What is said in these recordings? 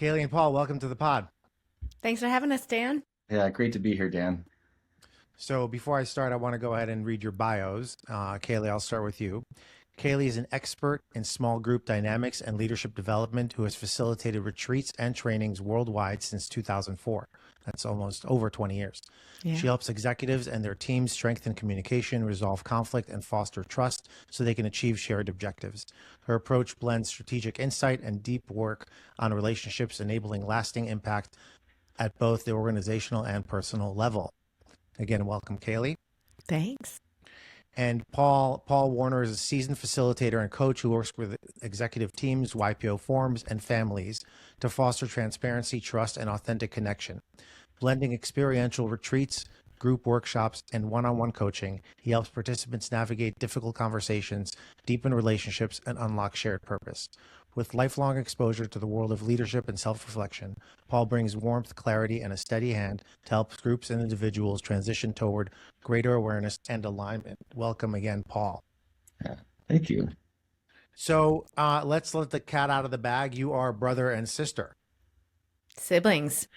Kaley and Paul, welcome to the pod. Thanks for having us, Dan. Yeah, great to be here, Dan. So before I start, I want to go ahead and read your bios. Kaley, I'll start with you. Kaley is an expert in small group dynamics and leadership development who has facilitated retreats and trainings worldwide since 2004. That's almost over 20 years. Yeah. She helps executives and their teams strengthen communication, resolve conflict, and foster trust so they can achieve shared objectives. Her approach blends strategic insight and deep work on relationships, enabling lasting impact at both the organizational and personal level. Again, welcome, Kaley. Thanks. And Paul Warner is a seasoned facilitator and coach who works with executive teams, YPO forums, and families to foster transparency, trust, and authentic connection. Blending experiential retreats, group workshops, and one-on-one coaching, he helps participants navigate difficult conversations, deepen relationships, and unlock shared purpose. With lifelong exposure to the world of leadership and self-reflection, Paul brings warmth, clarity, and a steady hand to help groups and individuals transition toward greater awareness and alignment. Welcome again, Paul. Yeah, thank you. So let's let the cat out of the bag. You are brother and sister. Siblings.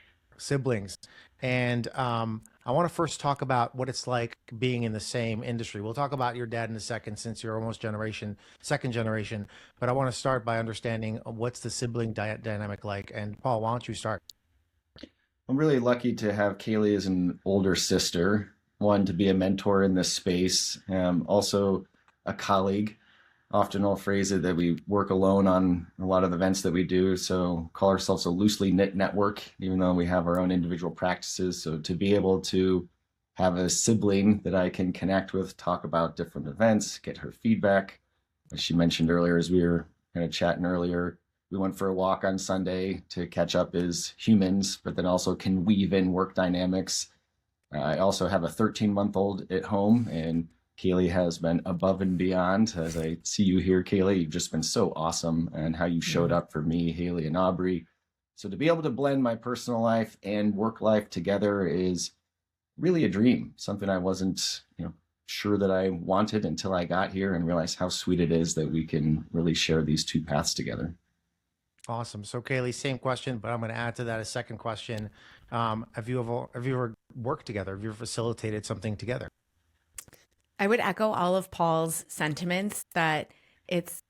And I want to first talk about what it's like being in the same industry. We'll talk about your dad in a second since you're almost second generation. But I want to start by understanding what's the sibling dynamic like. And Paul, why don't you start? I'm really lucky to have Kaley as an older sister, one, to be a mentor in this space, also a colleague. Often I'll phrase it that we work alone on a lot of the events that we do, so call ourselves a loosely knit network, even though we have our own individual practices. So to be able to have a sibling that I can connect with, talk about different events, get her feedback. As she mentioned earlier, as we were kind of chatting earlier, we went for a walk on Sunday to catch up as humans, but then also can weave in work dynamics. I also have a 13-month-old at home, and Kaley has been above and beyond. As I see you here, Kaley, you've just been so awesome, and how you showed up for me, Haley, and Aubrey. So to be able to blend my personal life and work life together is really a dream, something I wasn't sure that I wanted until I got here and realized how sweet it is that we can really share these two paths together. Awesome. So Kaley, same question, but I'm going to add to that a second question. Have you ever worked together? Have you ever facilitated something together? I would echo all of Paul's sentiments that it's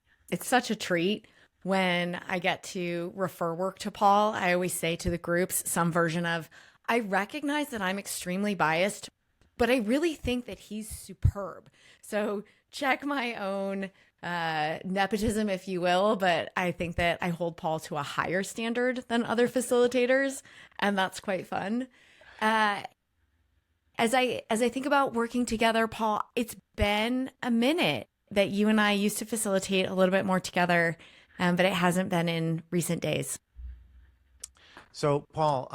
such a treat when I get to refer work to Paul. I always say to the groups some version of, I recognize that I'm extremely biased, but I really think that he's superb. So check my own nepotism, if you will, but I think that I hold Paul to a higher standard than other facilitators, and that's quite fun. As I think about working together, Paul, it's been a minute that you and I used to facilitate a little bit more together, but it hasn't been in recent days. So Paul,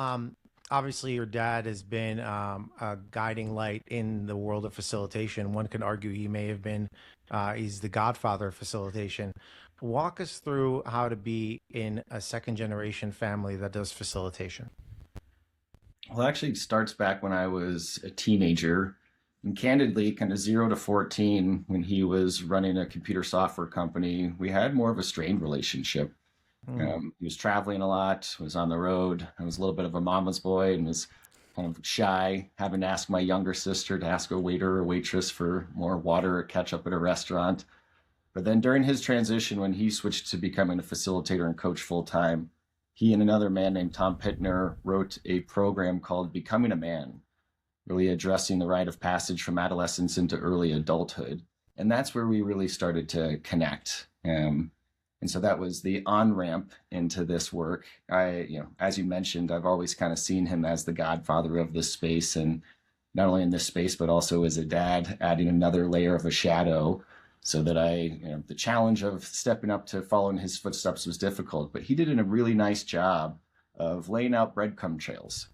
obviously your dad has been a guiding light in the world of facilitation. One could argue he may have been, he's the godfather of facilitation. Walk us through how to be in a second generation family that does facilitation. Well, it actually starts back when I was a teenager, and candidly, kind of 0 to 14, when he was running a computer software company, we had more of a strained relationship. He was traveling a lot, was on the road. I was a little bit of a mama's boy and was kind of shy, having to ask my younger sister to ask a waiter or waitress for more water or ketchup at a restaurant. But then during his transition, when he switched to becoming a facilitator and coach full-time, he and another man named Tom Pittner wrote a program called Becoming a Man, really addressing the rite of passage from adolescence into early adulthood. And that's where we really started to connect. And so that was the on-ramp into this work. As you mentioned, I've always kind of seen him as the godfather of this space, and not only in this space, but also as a dad, adding another layer of a shadow. So that the challenge of stepping up to follow in his footsteps was difficult, but he did a really nice job of laying out breadcrumb trails,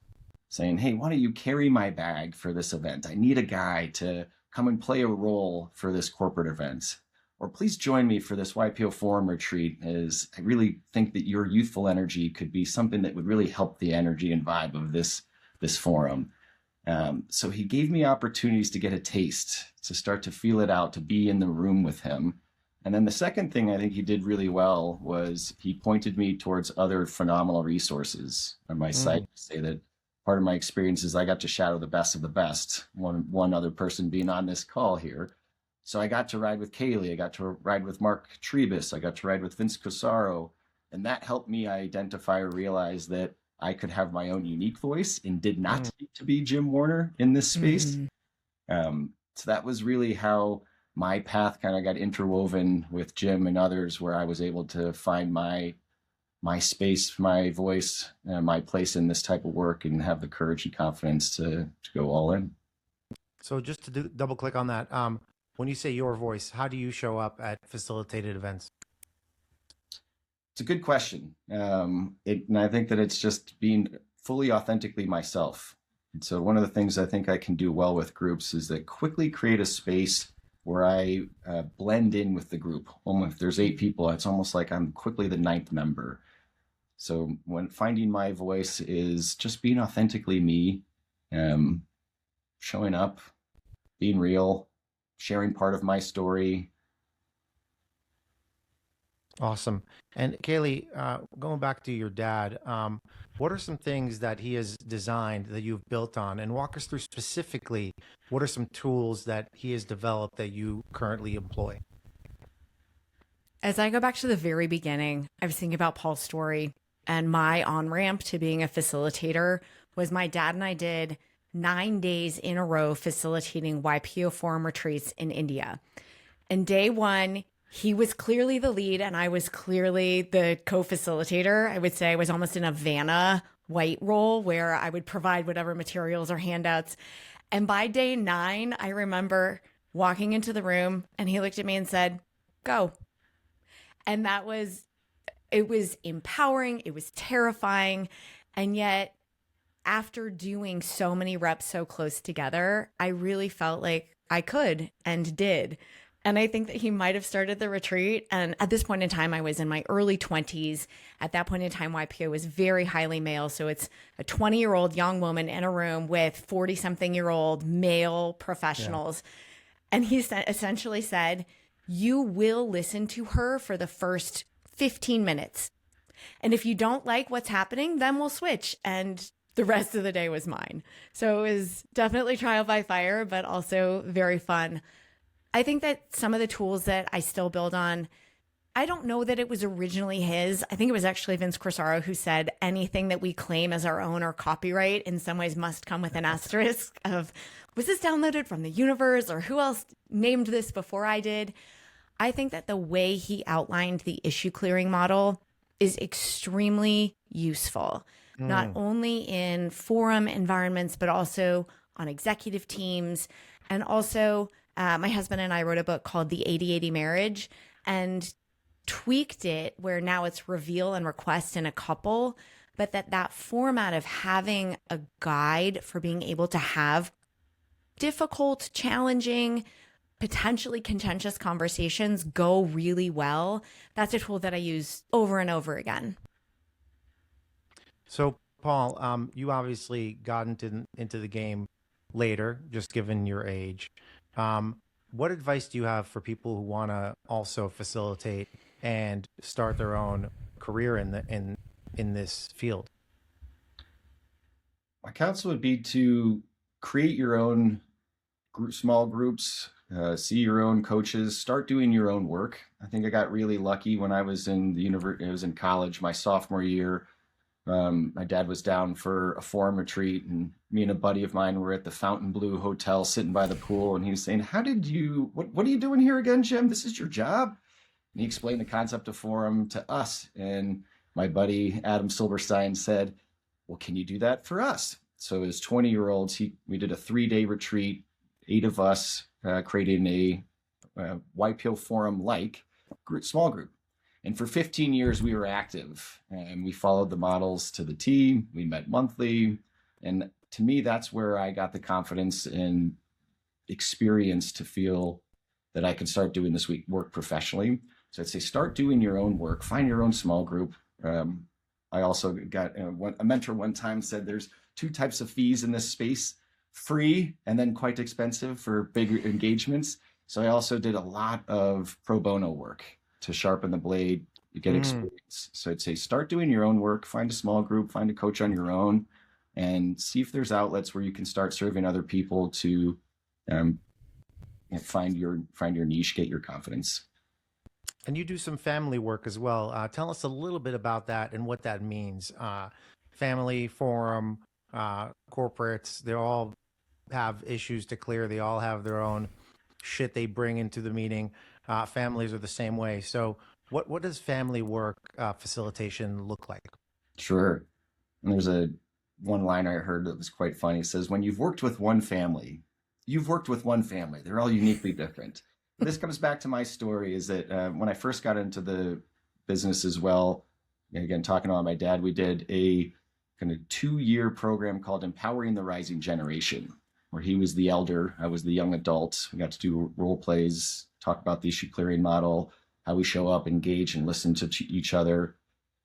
saying, hey, why don't you carry my bag for this event? I need a guy to come and play a role for this corporate event. Or please join me for this YPO forum retreat, as I really think that your youthful energy could be something that would really help the energy and vibe of this forum. So he gave me opportunities to get a taste, to start to feel it out, to be in the room with him. And then the second thing I think he did really well was he pointed me towards other phenomenal resources on my site to say that part of my experience is I got to shadow the best of the best, one other person being on this call here. So I got to ride with Kaley, I got to ride with Mark Trebus, I got to ride with Vince Cosaro, and that helped me identify or realize that I could have my own unique voice and did not need to be Jim Warner in this space. So that was really how my path kind of got interwoven with Jim and others, where I was able to find my space, my voice, my place in this type of work, and have the courage and confidence to go all in. So just to double click on that, when you say your voice, how do you show up at facilitated events? It's a good question. And I think that it's just being fully authentically myself. And so one of the things I think I can do well with groups is that quickly create a space where I blend in with the group. If there's 8 people, it's almost like I'm quickly the 9th member. So when finding my voice is just being authentically me, showing up, being real, sharing part of my story. Awesome. And Kaley, going back to your dad, what are some things that he has designed that you've built on? And walk us through specifically, what are some tools that he has developed that you currently employ? As I go back to the very beginning, I was thinking about Paul's story, and my on-ramp to being a facilitator was my dad and I did 9 days in a row facilitating YPO forum retreats in India. And day one, he was clearly the lead and I was clearly the co-facilitator. I would say I was almost in a Vanna White role where I would provide whatever materials or handouts. And by day 9, I remember walking into the room and he looked at me and said, "Go." And it was empowering. It was terrifying. And yet after doing so many reps so close together, I really felt like I could and did. And I think that he might have started the retreat. And at this point in time, I was in my early 20s. At that point in time, YPO was very highly male. So it's a 20-year-old young woman in a room with 40-something-year-old male professionals. Yeah. And he essentially said, you will listen to her for the first 15 minutes. And if you don't like what's happening, then we'll switch. And the rest of the day was mine. So it was definitely trial by fire, but also very fun. I think that some of the tools that I still build on, I don't know that it was originally his. I think it was actually Vince Cosaro who said anything that we claim as our own or copyright in some ways must come with an asterisk of, was this downloaded from the universe or who else named this before I did? I think that the way he outlined the issue clearing model is extremely useful, not only in forum environments, but also on executive teams. And also, my husband and I wrote a book called The 80-80 Marriage and tweaked it where now it's reveal and request in a couple, but that format of having a guide for being able to have difficult, challenging, potentially contentious conversations go really well. That's a tool that I use over and over again. So, Paul, you obviously got into the game later, just given your age. What advice do you have for people who want to also facilitate and start their own career in this field? My counsel would be to create your own small groups, see your own coaches, start doing your own work. I think I got really lucky when I was in the university. I was in college my sophomore year. My dad was down for a forum retreat, and me and a buddy of mine were at the Fontainebleau Hotel sitting by the pool, and he was saying, what are you doing here again, Jim? This is your job? And he explained the concept of forum to us, and my buddy Adam Silberstein said, well, can you do that for us? So as 20-year-olds, we did a 3-day retreat, 8 of us creating a YPO forum-like small group. And for 15 years, we were active and we followed the models to the T. We met monthly. And to me, that's where I got the confidence and experience to feel that I could start doing this work professionally. So I'd say start doing your own work, find your own small group. I also got a mentor one time said there's 2 types of fees in this space, free and then quite expensive for bigger engagements. So I also did a lot of pro bono work to sharpen the blade, to get experience. So I'd say start doing your own work, find a small group, find a coach on your own, and see if there's outlets where you can start serving other people to find your niche, get your confidence. And you do some family work as well. Tell us a little bit about that and what that means. Family forum, corporates, they all have issues to clear. They all have their own shit they bring into the meeting. Families are the same way. So what does family work facilitation look like? Sure. And there's one line I heard that was quite funny. It says, when you've worked with one family, you've worked with one family. They're all uniquely different. This comes back to my story is that when I first got into the business as well, again, talking about my dad, we did a kind of 2-year program called Empowering the Rising Generation, where he was the elder, I was the young adult. We got to do role plays, talk about the issue clearing model, how we show up, engage, and listen to each other.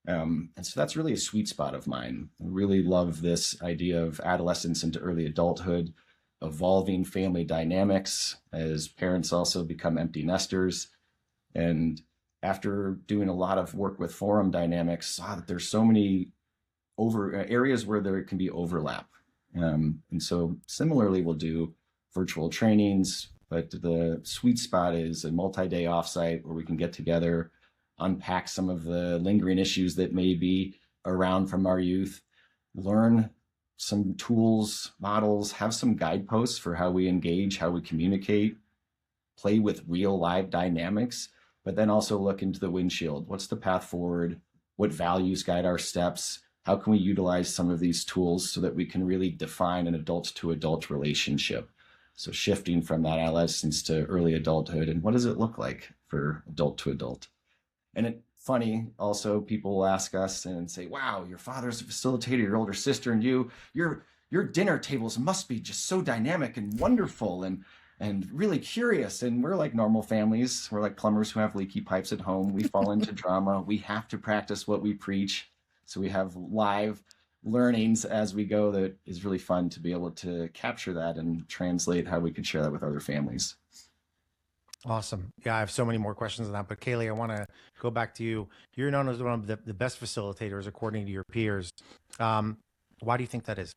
And so that's really a sweet spot of mine. I really love this idea of adolescence into early adulthood, evolving family dynamics as parents also become empty nesters. And after doing a lot of work with forum dynamics, saw that there's so many areas where there can be overlap. And so similarly, we'll do virtual trainings, but the sweet spot is a multi-day offsite where we can get together, unpack some of the lingering issues that may be around from our youth, learn some tools, models, have some guideposts for how we engage, how we communicate, play with real live dynamics, but then also look into the windshield. What's the path forward? What values guide our steps? How can we utilize some of these tools so that we can really define an adult to adult relationship? So shifting from that adolescence to early adulthood, and what does it look like for adult to adult? And it's funny, also, people will ask us and say, wow, your father's a facilitator, your older sister, and your dinner tables must be just so dynamic and wonderful and really curious. And we're like normal families. We're like plumbers who have leaky pipes at home. We fall into drama. We have to practice what we preach. So we have live learnings as we go that is really fun to be able to capture that and translate how we can share that with other families. Awesome. Yeah, I have so many more questions on that, but Kaley, I want to go back to you. You're known as one of the best facilitators according to your peers. Why do you think that is?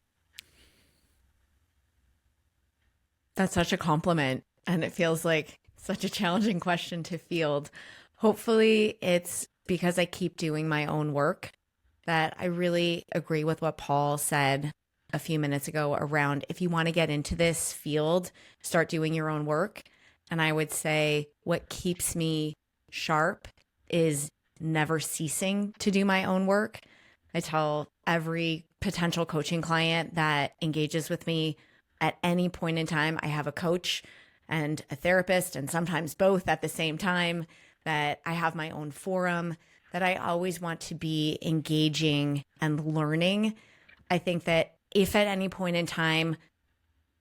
That's such a compliment, and it feels like such a challenging question to field. Hopefully it's because I keep doing my own work, that I really agree with what Paul said a few minutes ago around if you want to get into this field, start doing your own work. And I would say what keeps me sharp is never ceasing to do my own work. I tell every potential coaching client that engages with me at any point in time, I have a coach and a therapist, and sometimes both at the same time, that I have my own forum, that I always want to be engaging and learning. I think that if at any point in time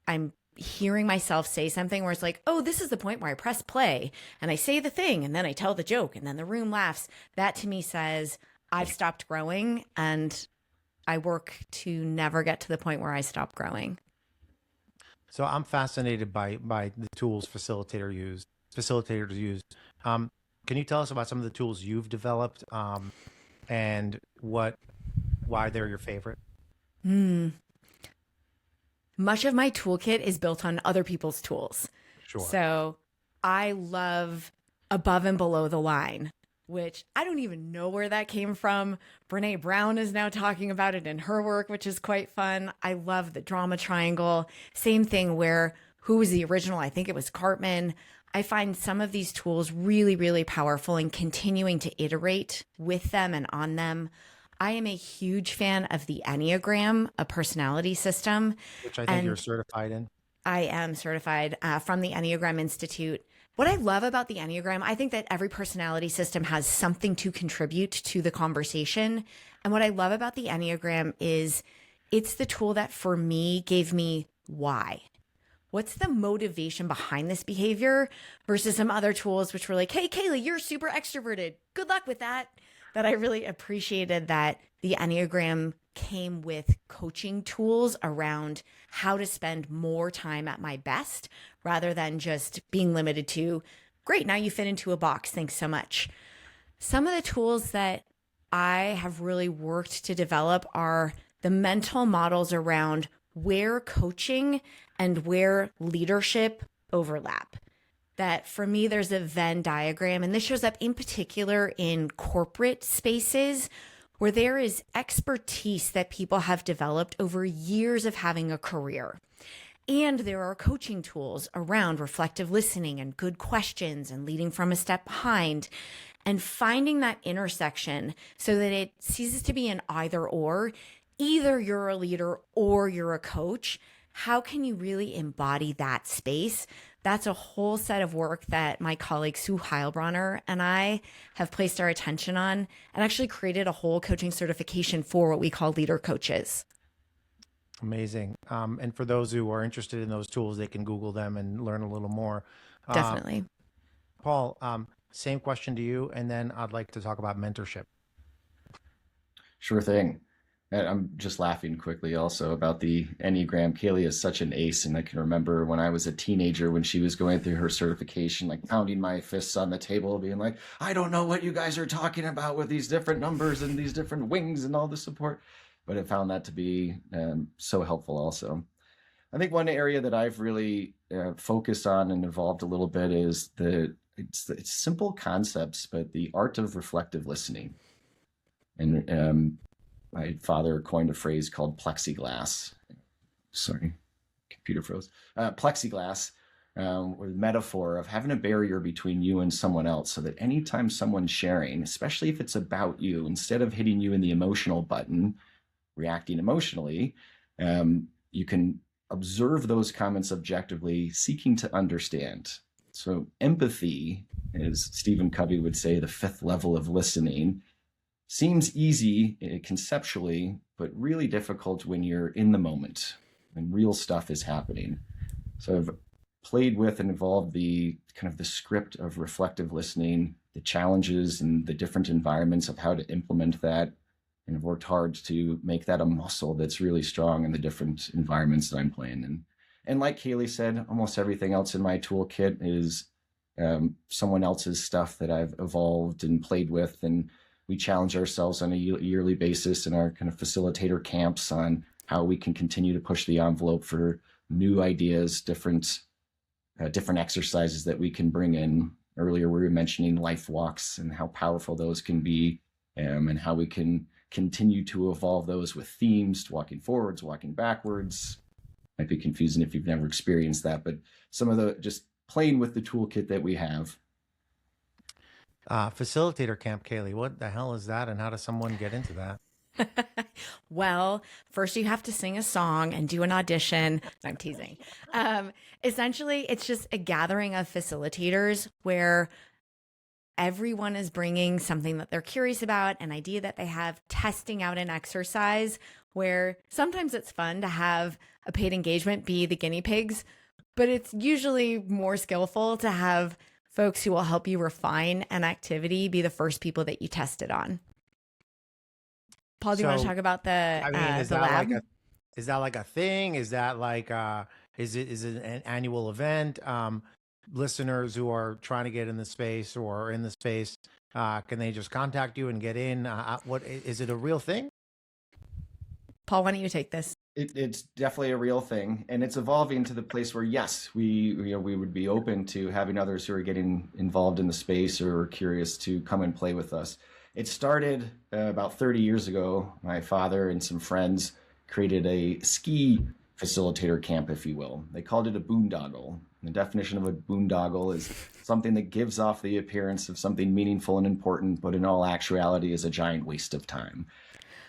I'm hearing myself say something where it's like, oh, this is the point where I press play and I say the thing and then I tell the joke and then the room laughs, that to me says I've stopped growing, and I work to never get to the point where I stop growing. So I'm fascinated by the tools facilitators use. Can you tell us about some of the tools you've developed and why they're your favorite? Much of my toolkit is built on other people's tools. Sure. So I love above and below the line, which I don't even know where that came from. Brene Brown is now talking about it in her work, which is quite fun. I love the drama triangle. Same thing where who was the original? I think it was Cartman. I find some of these tools really, really powerful and continuing to iterate with them and on them. I am a huge fan of the Enneagram, a personality system. Which I think you're certified in. I am certified from the Enneagram Institute. What I love about the Enneagram, I think that every personality system has something to contribute to the conversation. And what I love about the Enneagram is it's the tool that for me gave me why. What's the motivation behind this behavior versus some other tools which were like, hey, Kaley, you're super extroverted. Good luck with that. That I really appreciated that the Enneagram came with coaching tools around how to spend more time at my best rather than just being limited to, great, now you fit into a box, thanks so much. Some of the tools that I have really worked to develop are the mental models around where coaching and where leadership overlap. That for me, there's a Venn diagram, and this shows up in particular in corporate spaces where there is expertise that people have developed over years of having a career. And there are coaching tools around reflective listening and good questions and leading from a step behind, and finding that intersection so that it ceases to be an either or. Either you're a leader or you're a coach. How can you really embody that space? That's a whole set of work that my colleague Sue Heilbronner and I have placed our attention on, and actually created a whole coaching certification for what we call leader coaches. Amazing. And for those who are interested in those tools, they can Google them and learn a little more. Definitely. Paul, same question to you, and then I'd like to talk about mentorship. Sure thing. And I'm just laughing quickly also about the Enneagram. Kaley is such an ace. And I can remember when I was a teenager, when she was going through her certification, like pounding my fists on the table, being like, I don't know what you guys are talking about with these different numbers and these different wings and all the support. But I found that to be so helpful also. I think one area that I've really focused on and evolved a little bit is it's simple concepts, but the art of reflective listening. And my father coined a phrase called plexiglass. Sorry, computer froze. Plexiglass, with metaphor of having a barrier between you and someone else, so that anytime someone's sharing, especially if it's about you, instead of hitting you in the emotional button, reacting emotionally, you can observe those comments objectively, seeking to understand. So empathy, as Stephen Covey would say, the fifth level of listening, seems easy conceptually, but really difficult when you're in the moment, when real stuff is happening. So I've played with and evolved the kind of the script of reflective listening, the challenges and the different environments of how to implement that, and I've worked hard to make that a muscle that's really strong in the different environments that I'm playing in. And like Kaley said, almost everything else in my toolkit is someone else's stuff that I've evolved and played with. And we challenge ourselves on a yearly basis in our kind of facilitator camps on how we can continue to push the envelope for new ideas, different exercises that we can bring in. Earlier, we were mentioning life walks and how powerful those can be, and how we can continue to evolve those with themes, walking forwards, walking backwards. Might be confusing if you've never experienced that, but some of the just playing with the toolkit that we have. Facilitator camp, Kaley, what the hell is that, and how does someone get into that? Well, first you have to sing a song and do an audition. I'm teasing. Essentially, it's just a gathering of facilitators where everyone is bringing something that they're curious about, an idea that they have, testing out an exercise where sometimes it's fun to have a paid engagement be the guinea pigs, but it's usually more skillful to have folks who will help you refine an activity be the first people that you test it on. Paul, do you want to talk about the lab? Is that like a thing? Is that like is it an annual event? Listeners who are trying to get in the space or in the space, can they just contact you and get in? What is it, a real thing? Paul, why don't you take this? It's definitely a real thing, and it's evolving to the place where, yes, we would be open to having others who are getting involved in the space or are curious to come and play with us. It started about 30 years ago. My father and some friends created a ski facilitator camp, if you will. They called it a boondoggle. The definition of a boondoggle is something that gives off the appearance of something meaningful and important, but in all actuality is a giant waste of time.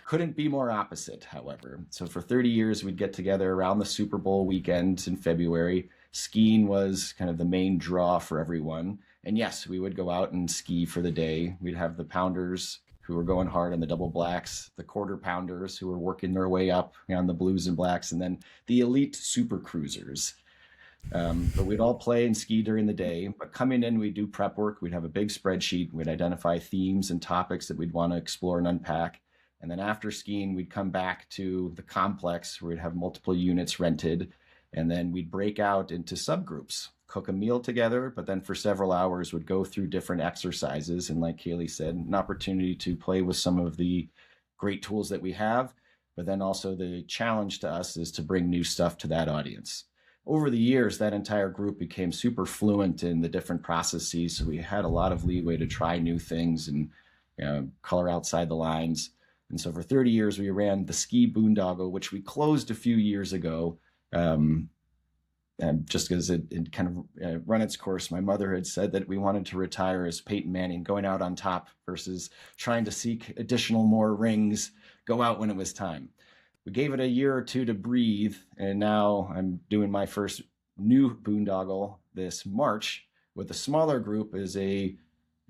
Couldn't be more opposite, however. So for 30 years, we'd get together around the Super Bowl weekend in February. Skiing was kind of the main draw for everyone. And yes, we would go out and ski for the day. We'd have the pounders who were going hard on the double blacks, the quarter pounders who were working their way up on the blues and blacks, and then the elite super cruisers. But we'd all play and ski during the day. But coming in, we'd do prep work. We'd have a big spreadsheet. We'd identify themes and topics that we'd want to explore and unpack. And then after skiing, we'd come back to the complex where we'd have multiple units rented. And then we'd break out into subgroups, cook a meal together, but then for several hours would go through different exercises. And like Kaley said, an opportunity to play with some of the great tools that we have, but then also the challenge to us is to bring new stuff to that audience. Over the years, that entire group became super fluent in the different processes. So we had a lot of leeway to try new things and color outside the lines. And so for 30 years, we ran the ski boondoggle, which we closed a few years ago. And just because it kind of run its course, my mother had said that we wanted to retire as Peyton Manning, going out on top versus trying to seek additional more rings, go out when it was time. We gave it a year or two to breathe, and now I'm doing my first new boondoggle this March with a smaller group as a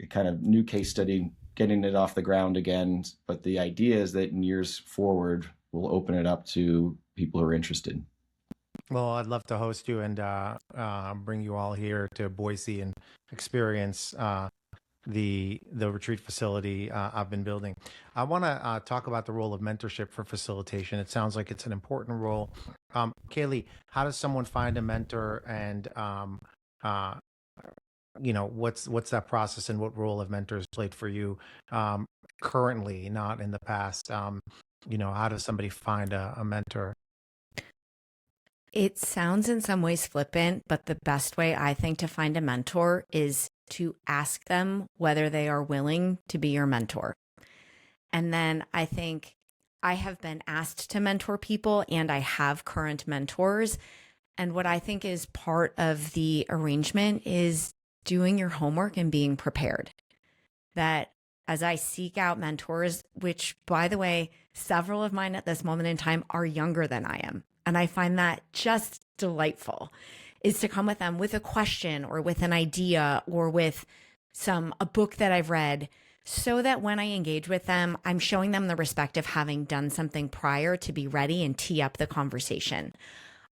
kind of new case study, getting it off the ground again. But the idea is that in years forward, we'll open it up to people who are interested. Well, I'd love to host you and bring you all here to Boise and experience the retreat facility I've been building. I want to talk about the role of mentorship for facilitation. It sounds like it's an important role. Kaley, how does someone find a mentor, and what's that process, and what role have mentors played for you currently, not in the past? How does somebody find a mentor? It sounds in some ways flippant, but the best way I think to find a mentor is to ask them whether they are willing to be your mentor. And then I think I have been asked to mentor people, and I have current mentors. And what I think is part of the arrangement is doing your homework and being prepared. That as I seek out mentors, which, by the way, several of mine at this moment in time are younger than I am, and I find that just delightful, is to come with them with a question or with an idea or with a book that I've read, so that when I engage with them, I'm showing them the respect of having done something prior to be ready and tee up the conversation.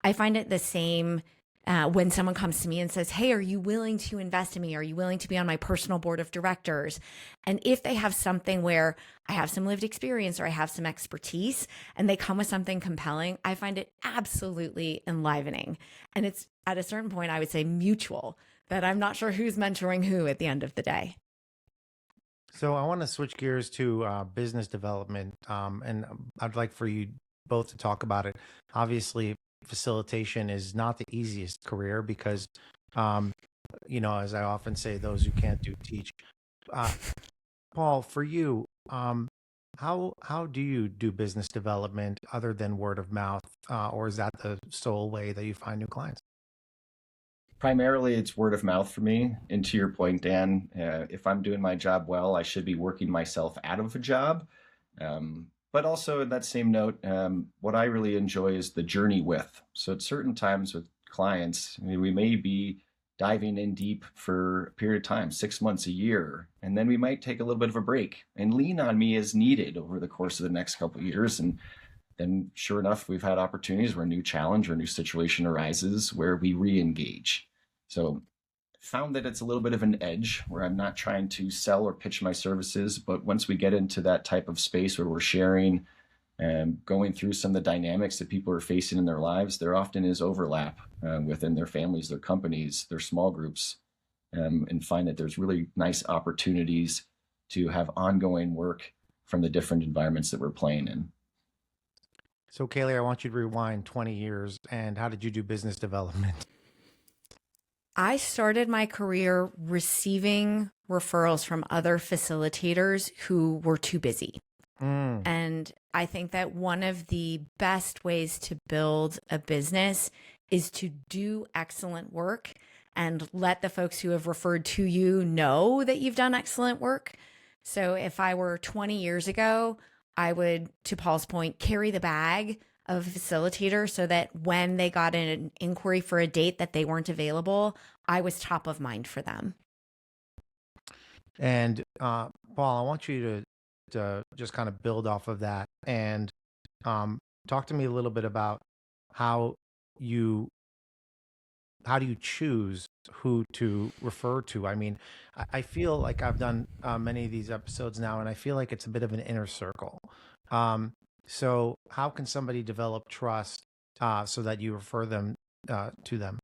I find it the same when someone comes to me and says, hey, are you willing to invest in me? Are you willing to be on my personal board of directors? And if they have something where I have some lived experience or I have some expertise and they come with something compelling, I find it absolutely enlivening. And it's at a certain point, I would say mutual, that I'm not sure who's mentoring who at the end of the day. So I want to switch gears to business development, and I'd like for you both to talk about it. Obviously, facilitation is not the easiest career because, as I often say, those who can't do teach. Paul, for you, how do you do business development other than word of mouth, or is that the sole way that you find new clients? Primarily, it's word of mouth for me. And to your point, Dan, if I'm doing my job well, I should be working myself out of a job. But also in that same note, what I really enjoy is the journey with. So at certain times with clients, we may be diving in deep for a period of time, 6 months, a year, and then we might take a little bit of a break and lean on me as needed over the course of the next couple of years. And then sure enough, we've had opportunities where a new challenge or a new situation arises where we re-engage. So found that it's a little bit of an edge where I'm not trying to sell or pitch my services, but once we get into that type of space where we're sharing and going through some of the dynamics that people are facing in their lives, there often is overlap within their families, their companies, their small groups, and find that there's really nice opportunities to have ongoing work from the different environments that we're playing in. So Kaley, I want you to rewind 20 years, and how did you do business development? I started my career receiving referrals from other facilitators who were too busy. And I think that one of the best ways to build a business is to do excellent work and let the folks who have referred to you know that you've done excellent work. So if I were 20 years ago, I would, to Paul's point, carry the bag of a facilitator so that when they got an inquiry for a date that they weren't available, I was top of mind for them. And Paul, I want you to just kind of build off of that and talk to me a little bit about how do you choose who to refer to? I mean, I feel like I've done many of these episodes now, and I feel like it's a bit of an inner circle. So how can somebody develop trust so that you refer them to them?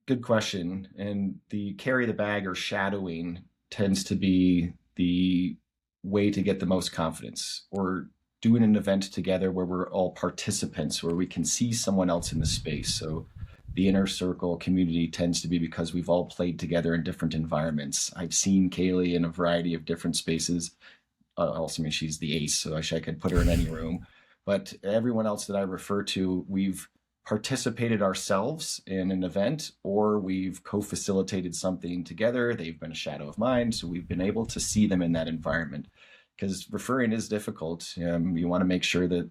Good question. And the carry the bag or shadowing tends to be the way to get the most confidence, or doing an event together where we're all participants, where we can see someone else in the space. So the inner circle community tends to be because we've all played together in different environments. I've seen Kaley in a variety of different spaces. Also, I mean, she's the ace, so I could put her in any room. But everyone else that I refer to, we've participated ourselves in an event, or we've co-facilitated something together. They've been a shadow of mine, so we've been able to see them in that environment. Because referring is difficult. You want to make sure that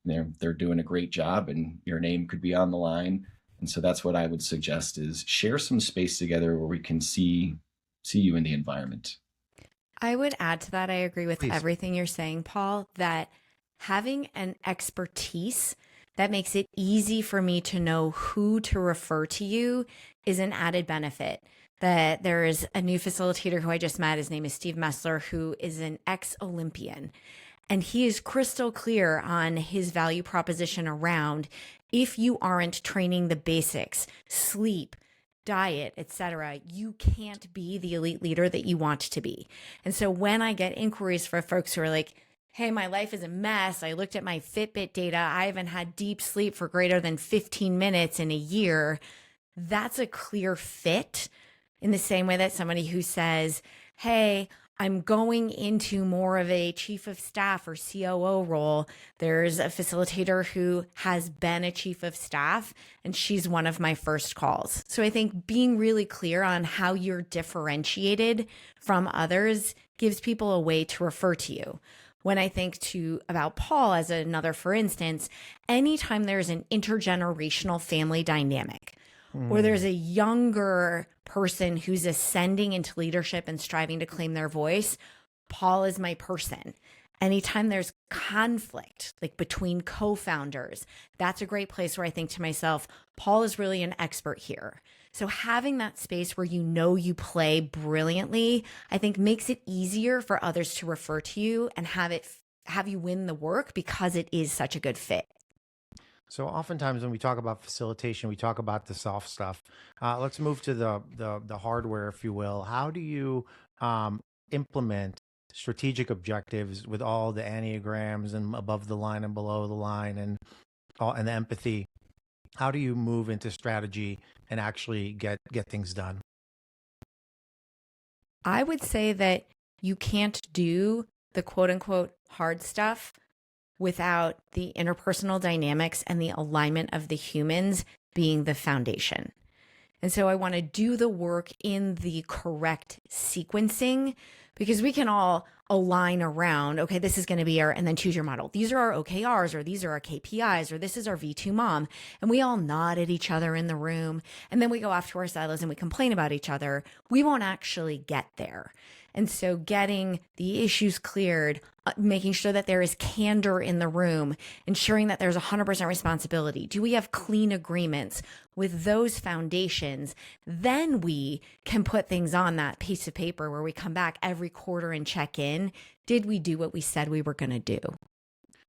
they're doing a great job, and your name could be on the line. And so that's what I would suggest: is share some space together where we can see you in the environment. I would add to that. I agree with Please. everything you're saying, Paul, that having an expertise that makes it easy for me to know who to refer to you is an added benefit. That there is a new facilitator who I just met. His name is Steve Messler, who is an ex-Olympian. And he is crystal clear on his value proposition around if you aren't training the basics, sleep, diet, etc., you can't be the elite leader that you want to be. And so when I get inquiries for folks who are like, hey, my life is a mess. I looked at my Fitbit data. I haven't had deep sleep for greater than 15 minutes in a year. That's a clear fit, in the same way that somebody who says, hey, I'm going into more of a chief of staff or COO role. There's a facilitator who has been a chief of staff, and she's one of my first calls. So I think being really clear on how you're differentiated from others gives people a way to refer to you. When I think about Paul as another, for instance, anytime there's an intergenerational family dynamic, or there's a younger person who's ascending into leadership and striving to claim their voice, Paul is my person. Anytime there's conflict, like between co-founders, that's a great place where I think to myself, Paul is really an expert here. So having that space where you play brilliantly, I think makes it easier for others to refer to you and have you win the work because it is such a good fit. So oftentimes when we talk about facilitation, we talk about the soft stuff. Let's move to the hardware, if you will. How do you implement strategic objectives with all the Enneagrams and above the line and below the line and the empathy? How do you move into strategy and actually get things done? I would say that you can't do the quote unquote hard stuff without the interpersonal dynamics and the alignment of the humans being the foundation. And so I want to do the work in the correct sequencing, because we can all align around, okay, this is going to be and then choose your model. These are our OKRs, or these are our KPIs, or this is our V2 mom. And we all nod at each other in the room. And then we go off to our silos and we complain about each other. We won't actually get there. And so getting the issues cleared, making sure that there is candor in the room, ensuring that there's 100% responsibility. Do we have clean agreements? With those foundations, then we can put things on that piece of paper where we come back every quarter and check in. Did we do what we said we were going to do?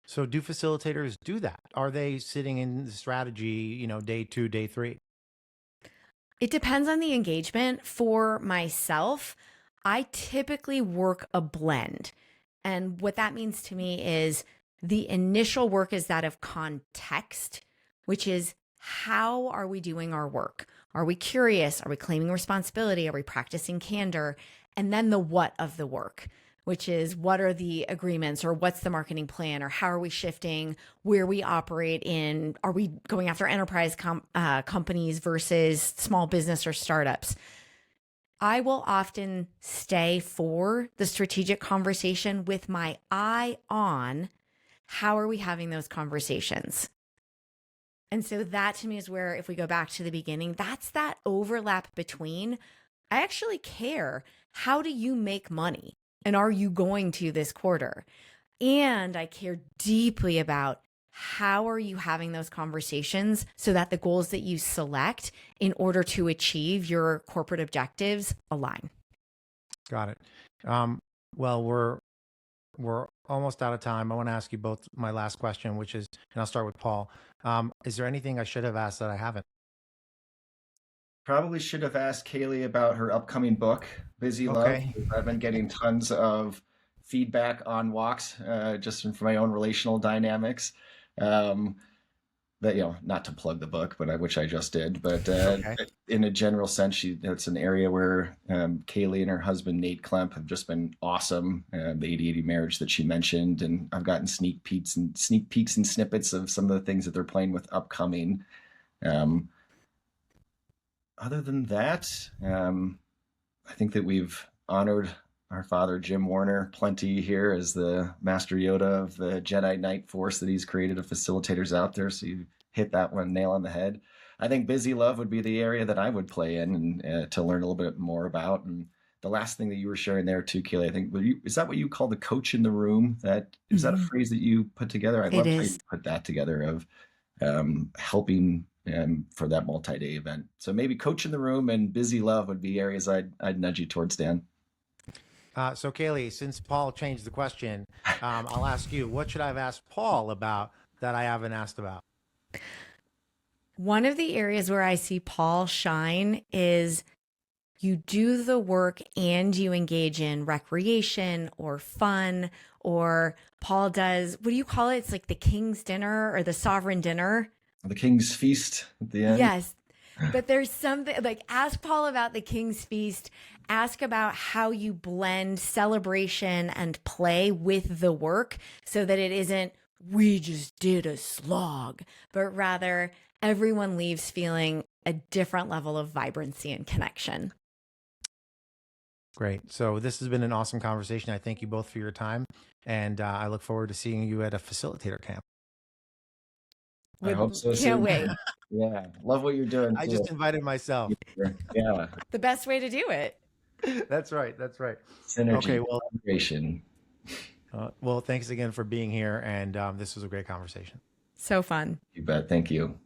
So do facilitators do that? Are they sitting in the strategy, day 2, day 3? It depends on the engagement. For myself, I typically work a blend. And what that means to me is the initial work is that of context, which is, how are we doing our work? Are we curious? Are we claiming responsibility? Are we practicing candor? And then the what of the work, which is, what are the agreements, or what's the marketing plan, or how are we shifting where we operate in? Are we going after enterprise companies versus small business or startups? I will often stay for the strategic conversation with my eye on how are we having those conversations. And so that to me is where, if we go back to the beginning, that's that overlap between, I actually care, how do you make money? And are you going to this quarter? And I care deeply about, how are you having those conversations so that the goals that you select in order to achieve your corporate objectives align? Got it. Well, we're almost out of time. I want to ask you both my last question, which is, and I'll start with Paul. Is there anything I should have asked that I haven't? Probably should have asked Kaley about her upcoming book, Busy Love. Okay. I've been getting tons of feedback on walks, just from my own relational dynamics. Um, that, not to plug the book, but which I just did. But Okay. in a general sense, it's an area where Kaley and her husband Nate Klemp have just been awesome. The 80/80 marriage that she mentioned, and I've gotten sneak peeks and snippets of some of the things that they're playing with upcoming. Um, Other than that, I think that we've honored our father, Jim Warner, plenty here as the Master Yoda of the Jedi Knight Force that he's created of facilitators out there. So you hit that one nail on the head. I think Busy Love would be the area that I would play in and to learn a little bit more about. And the last thing that you were sharing there too, Kaley, I think, is that what you call the coach in the room? Is that a phrase that you put together? I love how you put that together of helping for that multi-day event. So maybe coach in the room and Busy Love would be areas I'd nudge you towards, Dan. So Kaley, since Paul changed the question, I'll ask you, what should I have asked Paul about that I haven't asked about? One of the areas where I see Paul shine is you do the work and you engage in recreation or fun, or Paul does, what do you call it? It's like the King's Dinner or the Sovereign Dinner. The King's Feast at the end. Yes. But there's something like, ask Paul about the King's Feast. Ask about how you blend celebration and play with the work so that it isn't, we just did a slog, but rather everyone leaves feeling a different level of vibrancy and connection. Great. So this has been an awesome conversation. I thank you both for your time, and I look forward to seeing you at a facilitator camp. I hope so. Can't wait. Yeah. Love what you're doing. I just invited myself. Yeah. The best way to do it. That's right. That's right. Synergy. Okay. Well, collaboration. Well, thanks again for being here. And this was a great conversation. So fun. You bet. Thank you.